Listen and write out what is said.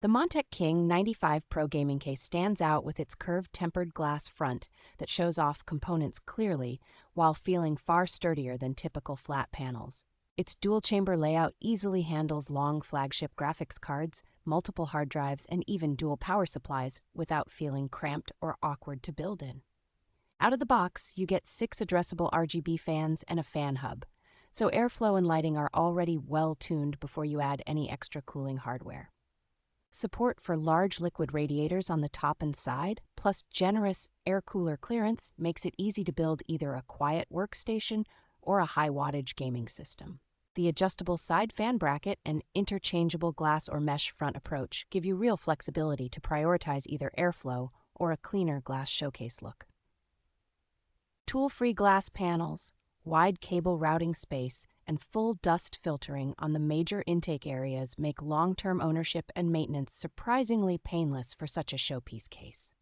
The Montech King 95 Pro gaming case stands out with its curved tempered glass front that shows off components clearly while feeling far sturdier than typical flat panels. Its dual-chamber layout easily handles long flagship graphics cards, multiple hard drives, and even dual power supplies without feeling cramped or awkward to build in. Out of the box, you get 6 addressable RGB fans and a fan hub, so airflow and lighting are already well-tuned before you add any extra cooling hardware. Support for large liquid radiators on the top and side, plus generous air cooler clearance, makes it easy to build either a quiet workstation or a high-wattage gaming system. The adjustable side fan bracket and interchangeable glass or mesh front approach give you real flexibility to prioritize either airflow or a cleaner glass showcase look. Tool-free glass panels, wide cable routing space, and full dust filtering on the major intake areas make long-term ownership and maintenance surprisingly painless for such a showpiece case.